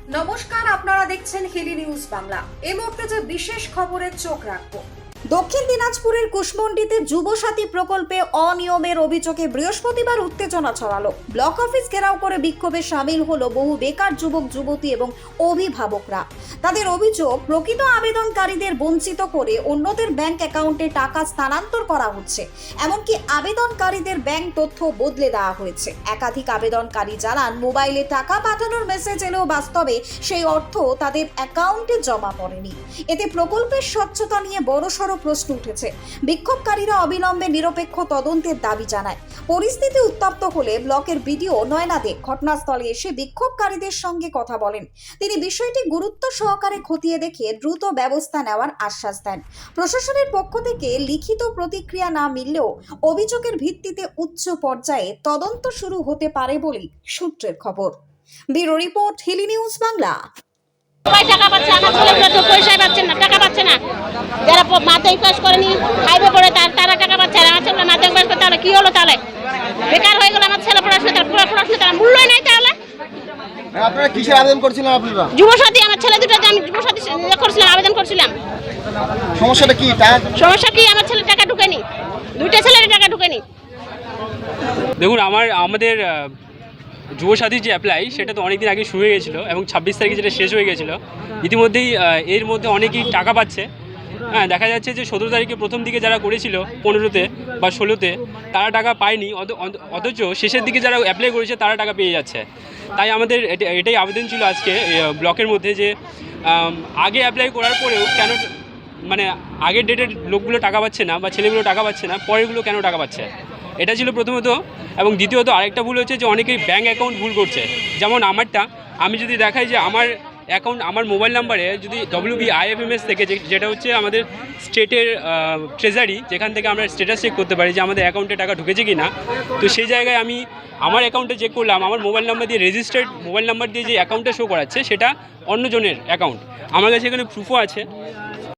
নমস্কার, আপনারা দেখছেন হিলি নিউজ বাংলা। এই মুহূর্তে যে বিশেষ খবরের চোখ রাখবো। দক্ষিণ দিনাজপুরের কুশমন্ডিতে যুবসাথী প্রকল্পে অনিয়মের অভিযোগে বৃহস্পতিবার উত্তেজনা ছড়ালো। ব্লক অফিস ঘেরাও করে বিক্ষোভে সামিল হলো বহু বেকার যুবক যুবতী এবং অভিভাবকরা। তাদের অভিযোগ, প্রকৃত আবেদনকারীদের বঞ্চিত করে অন্যদের ব্যাংক অ্যাকাউন্টে টাকা স্থানান্তর করা হচ্ছে। এমনকি আবেদনকারীদের ব্যাংক তথ্য বদলে দেওয়া হয়েছে। একাধিক আবেদনকারী জানান, মোবাইলে টাকা পাঠানোর মেসেজ এলেও বাস্তবে সেই অর্থ তাদের অ্যাকাউন্টে জমা পড়েনি। এতে প্রকল্পের স্বচ্ছতা নিয়ে বড়সড় প্রশ্ন উঠেছে। বিক্ষোভকারীরা অবিলম্বে নিরপেক্ষ তদন্তের দাবি জানায়। পরিস্থিতি উত্তপ্ত হলে ব্লকের বিডিও নয়না দে ঘটনাস্থলে এসে বিক্ষোভকারীদের সঙ্গে কথা বলেন। তিনি বিষয়টি গুরুত্ব সহকারে খতিয়ে দেখে দ্রুত ব্যবস্থা নেওয়ার আশ্বাস দেন। প্রশাসনের পক্ষ থেকে লিখিত প্রতিক্রিয়া না মিললেও অভিযোগের ভিত্তিতে উচ্চ পর্যায়ে তদন্ত শুরু হতে পারে বলেই সূত্রের খবর। Bureau report, Hili news Bangla. সবাই টাকা পাচ্ছে, আমার ছেলেগুলো তো পয়সাই পাচ্ছে না, টাকা পাচ্ছে না। যারা মাধ্যমিক পাস করেনি, হাইবে পড়ে তারা টাকা পাচ্ছে, আর আমার ছেলেগুলো মাধ্যমিক পাস করে তাহলে কি হলো? তাহলে বেকার হয়ে গেল আমার ছেলে, পড়াশোনা তার পুরো পড়াশোনা তার মূল্যই নাই। তাহলে আপনারা কিসের আবেদন করছিলেন? আপনারা যুবসাথী, আমার ছেলে দুটোতে আমি যুবসাথী করছিলাম, আবেদন করছিলাম। সমস্যাটা কি? সমস্যা কি? আমার ছেলে টাকা ঢুকেনি, দুইটা ছেলের টাকা ঢুকেনি। দেখুন, আমাদের যুবসাথীর যে অ্যাপ্লাই, সেটা তো অনেকদিন আগে শুরু হয়ে গেছিলো এবং 26 তারিখে যেটা শেষ হয়ে গেছিলো। ইতিমধ্যেই এর মধ্যে অনেকেই টাকা পাচ্ছে। হ্যাঁ, দেখা যাচ্ছে যে 17 তারিখে প্রথম দিকে যারা করেছিল, 15তে বা 16তে, তারা টাকা পায়নি। অথচ শেষের দিকে যারা অ্যাপ্লাই করেছে তারা টাকা পেয়ে যাচ্ছে। তাই আমাদের এটাই আবেদন ছিল আজকে ব্লকের মধ্যে, যে আগে অ্যাপ্লাই করার পরেও কেন, মানে আগের ডেটের লোকগুলো টাকা পাচ্ছে না বা ছেলেগুলো টাকা পাচ্ছে না, পরেরগুলো কেন টাকা পাচ্ছে, এটা ছিল প্রথমত। এবং দ্বিতীয়ত আরেকটা ভুল হচ্ছে যে অনেকেই ব্যাঙ্ক অ্যাকাউন্ট ভুল করছে। যেমন আমারটা, আমি যদি দেখাই যে আমার অ্যাকাউন্ট, আমার মোবাইল নাম্বারে যদি WBIFMS থেকে, যেটা হচ্ছে আমাদের স্টেটের ট্রেজারি, যেখান থেকে আমরা স্ট্যাটাস চেক করতে পারি যে আমাদের অ্যাকাউন্টে টাকা ঢুকেছে কি না, তো সেই জায়গায় আমি আমার অ্যাকাউন্টে চেক করলাম, আমার মোবাইল নাম্বার দিয়ে, রেজিস্টার্ড মোবাইল নাম্বার দিয়ে যে অ্যাকাউন্টটা শো করাচ্ছে সেটা অন্যজনের অ্যাকাউন্ট। আমার কাছে এখানে প্রুফও আছে।